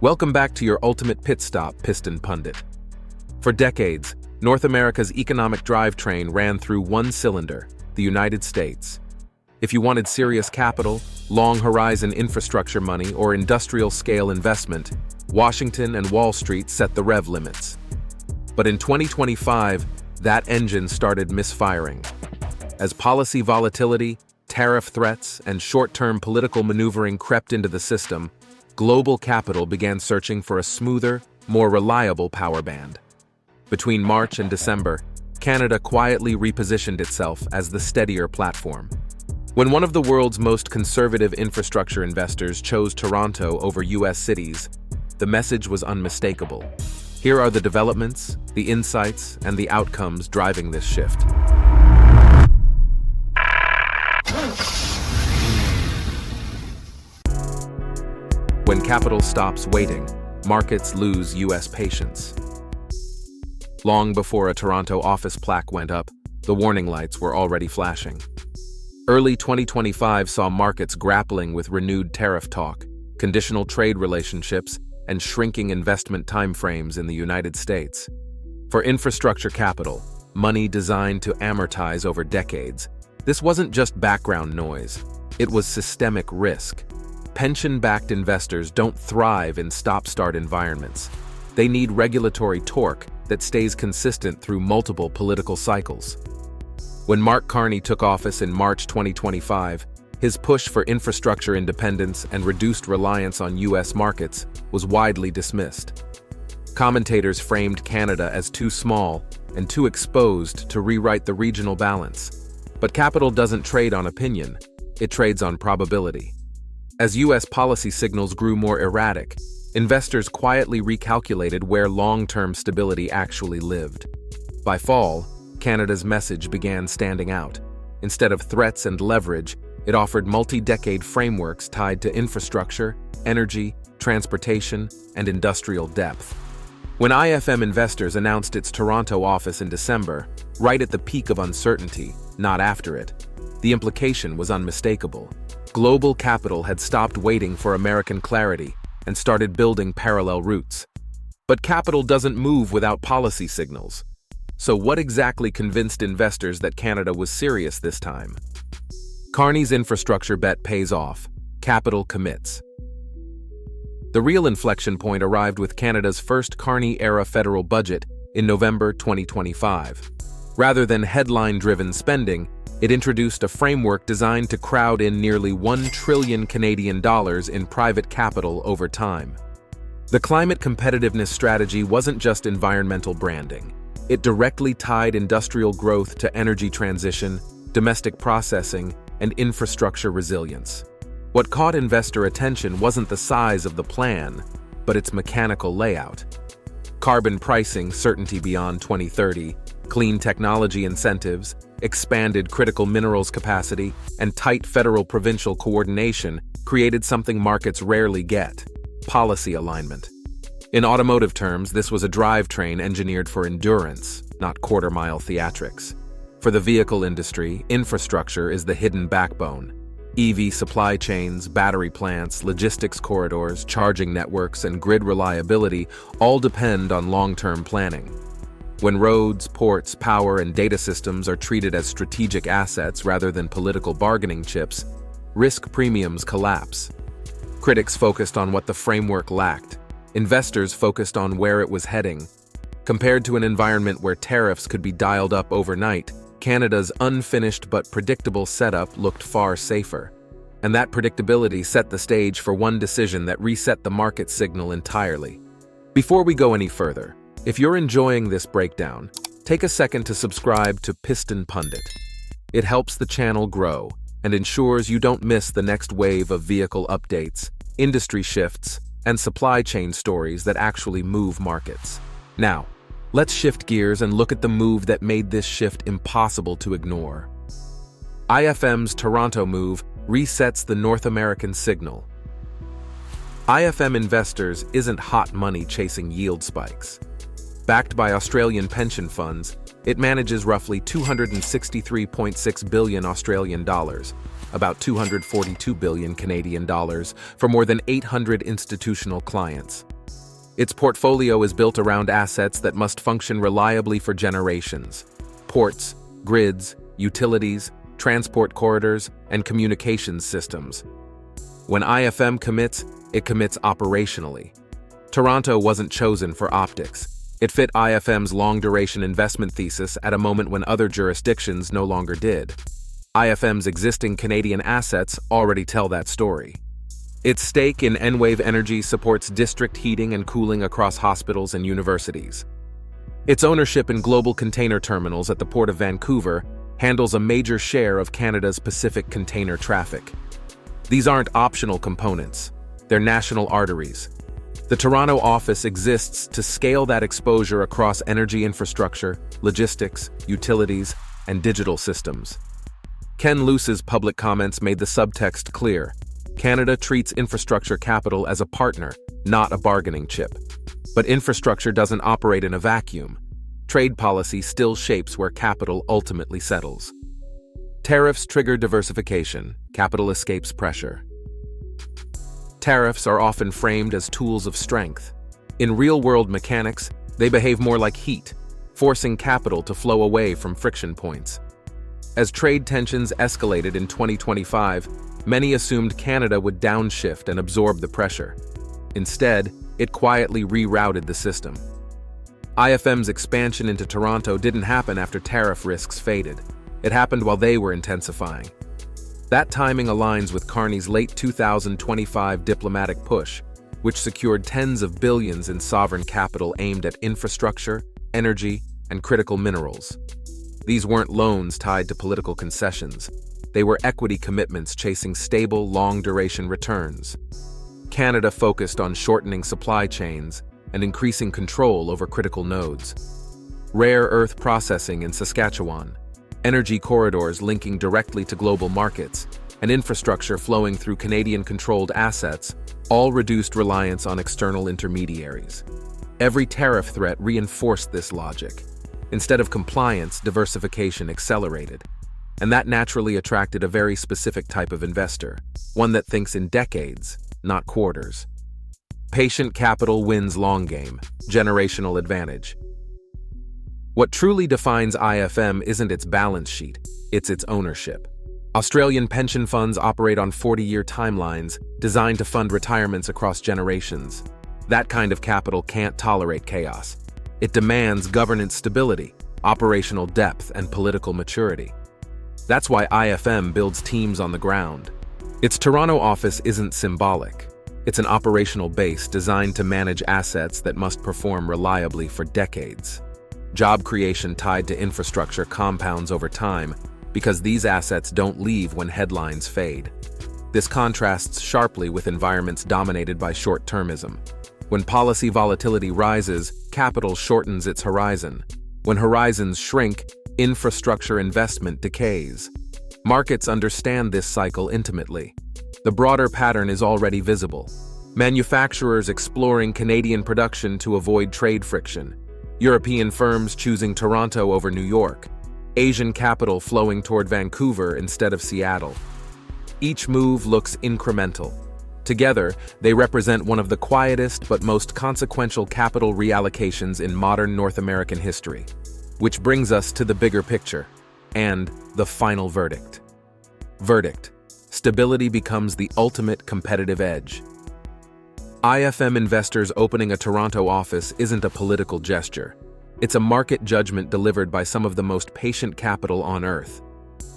Welcome back to your ultimate pit stop, Piston Pundit. For decades, North America's economic drivetrain ran through one cylinder, the United States. If you wanted serious capital, long-horizon infrastructure money, or industrial-scale investment, Washington and Wall Street set the rev limits. But in 2025, that engine started misfiring. As policy volatility, tariff threats, and short-term political maneuvering crept into the system, global capital began searching for a smoother, more reliable power band. Between March and December, Canada quietly repositioned itself as the steadier platform. When one of the world's most conservative infrastructure investors chose Toronto over U.S. cities, the message was unmistakable. Here are the developments, the insights, and the outcomes driving this shift. When capital stops waiting, markets lose U.S. patience. Long before a Toronto office plaque went up, the warning lights were already flashing. Early 2025 saw markets grappling with renewed tariff talk, conditional trade relationships, and shrinking investment timeframes in the United States. For infrastructure capital, money designed to amortize over decades, this wasn't just background noise, it was systemic risk. Pension-backed investors don't thrive in stop-start environments. They need regulatory torque that stays consistent through multiple political cycles. When Mark Carney took office in March 2025, his push for infrastructure independence and reduced reliance on U.S. markets was widely dismissed. Commentators framed Canada as too small and too exposed to rewrite the regional balance. But capital doesn't trade on opinion, it trades on probability. As U.S. policy signals grew more erratic, investors quietly recalculated where long-term stability actually lived. By fall, Canada's message began standing out. Instead of threats and leverage, it offered multi-decade frameworks tied to infrastructure, energy, transportation, and industrial depth. When IFM Investors announced its Toronto office in December, right at the peak of uncertainty, not after it, the implication was unmistakable. Global capital had stopped waiting for American clarity and started building parallel routes. But capital doesn't move without policy signals. So what exactly convinced investors that Canada was serious this time? Carney's infrastructure bet pays off. Capital commits. The real inflection point arrived with Canada's first Carney-era federal budget in November 2025. Rather than headline-driven spending, it introduced a framework designed to crowd in nearly $1 trillion Canadian dollars in private capital over time. The climate competitiveness strategy wasn't just environmental branding. It directly tied industrial growth to energy transition, domestic processing, and infrastructure resilience. What caught investor attention wasn't the size of the plan, but its mechanical layout. Carbon pricing certainty beyond 2030, clean technology incentives, expanded critical minerals capacity, and tight federal-provincial coordination created something markets rarely get: policy alignment. In automotive terms, this was a drivetrain engineered for endurance, not quarter-mile theatrics. For the vehicle industry, infrastructure is the hidden backbone. EV supply chains, battery plants, logistics corridors, charging networks, and grid reliability all depend on long-term planning. When roads, ports, power, and data systems are treated as strategic assets rather than political bargaining chips, risk premiums collapse. Critics focused on what the framework lacked. Investors focused on where it was heading. Compared to an environment where tariffs could be dialed up overnight, Canada's unfinished but predictable setup looked far safer. And that predictability set the stage for one decision that reset the market signal entirely. Before we go any further, if you're enjoying this breakdown, take a second to subscribe to Piston Pundit. It helps the channel grow and ensures you don't miss the next wave of vehicle updates, industry shifts, and supply chain stories that actually move markets. Now, let's shift gears and look at the move that made this shift impossible to ignore. IFM's Toronto move resets the North American signal. IFM Investors isn't hot money chasing yield spikes. Backed by Australian pension funds, it manages roughly 263.6 billion Australian dollars, about 242 billion Canadian dollars, for more than 800 institutional clients. Its portfolio is built around assets that must function reliably for generations: ports, grids, utilities, transport corridors, and communications systems. When IFM commits, it commits operationally. Toronto wasn't chosen for optics. It fit IFM's long-duration investment thesis at a moment when other jurisdictions no longer did. IFM's existing Canadian assets already tell that story. Its stake in Enwave Energy supports district heating and cooling across hospitals and universities. Its ownership in global container terminals at the Port of Vancouver handles a major share of Canada's Pacific container traffic. These aren't optional components, they're national arteries. The Toronto office exists to scale that exposure across energy infrastructure, logistics, utilities, and digital systems. Ken Luce's public comments made the subtext clear. Canada treats infrastructure capital as a partner, not a bargaining chip. But infrastructure doesn't operate in a vacuum. Trade policy still shapes where capital ultimately settles. Tariffs trigger diversification. Capital escapes pressure. Tariffs are often framed as tools of strength. In real-world mechanics, they behave more like heat, forcing capital to flow away from friction points. As trade tensions escalated in 2025, many assumed Canada would downshift and absorb the pressure. Instead, it quietly rerouted the system. IFM's expansion into Toronto didn't happen after tariff risks faded. It happened while they were intensifying. That timing aligns with Carney's late 2025 diplomatic push, which secured tens of billions in sovereign capital aimed at infrastructure, energy, and critical minerals. These weren't loans tied to political concessions. They were equity commitments chasing stable, long-duration returns. Canada focused on shortening supply chains and increasing control over critical nodes. Rare earth processing in Saskatchewan, energy corridors linking directly to global markets, and infrastructure flowing through Canadian-controlled assets all reduced reliance on external intermediaries. Every tariff threat reinforced this logic. Instead of compliance, diversification accelerated. And that naturally attracted a very specific type of investor, one that thinks in decades, not quarters. Patient capital wins long game, generational advantage. What truly defines IFM isn't its balance sheet, it's its ownership. Australian pension funds operate on 40-year timelines designed to fund retirements across generations. That kind of capital can't tolerate chaos. It demands governance stability, operational depth, and political maturity. That's why IFM builds teams on the ground. Its Toronto office isn't symbolic. It's an operational base designed to manage assets that must perform reliably for decades. Job creation tied to infrastructure compounds over time because these assets don't leave when headlines fade. This contrasts sharply with environments dominated by short-termism. When policy volatility rises, capital shortens its horizon. When horizons shrink, infrastructure investment decays. Markets understand this cycle intimately. The broader pattern is already visible. Manufacturers exploring Canadian production to avoid trade friction. European firms choosing Toronto over New York. Asian capital flowing toward Vancouver instead of Seattle. Each move looks incremental. Together, they represent one of the quietest but most consequential capital reallocations in modern North American history. Which brings us to the bigger picture, and the final verdict. Verdict: stability becomes the ultimate competitive edge. IFM investors opening a Toronto office isn't a political gesture. It's a market judgment delivered by some of the most patient capital on Earth.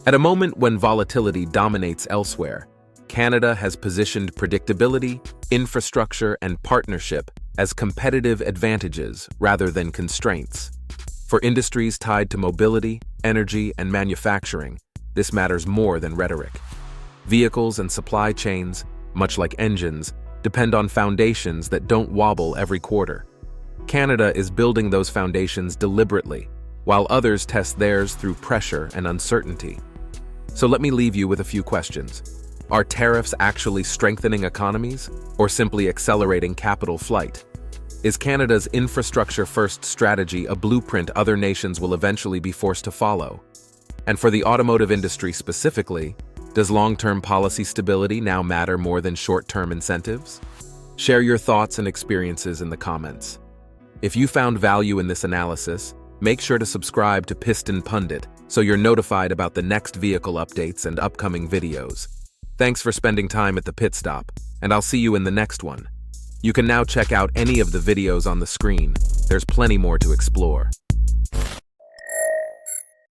At a moment when volatility dominates elsewhere, Canada has positioned predictability, infrastructure, and partnership as competitive advantages rather than constraints. For industries tied to mobility, energy, and manufacturing, this matters more than rhetoric. Vehicles and supply chains, much like engines, depend on foundations that don't wobble every quarter. Canada is building those foundations deliberately, while others test theirs through pressure and uncertainty. So let me leave you with a few questions. Are tariffs actually strengthening economies, or simply accelerating capital flight? Is Canada's infrastructure-first strategy a blueprint other nations will eventually be forced to follow? And for the automotive industry specifically, does long-term policy stability now matter more than short-term incentives? Share your thoughts and experiences in the comments. If you found value in this analysis, make sure to subscribe to Piston Pundit so you're notified about the next vehicle updates and upcoming videos. Thanks for spending time at the pit stop, and I'll see you in the next one. You can now check out any of the videos on the screen. There's plenty more to explore.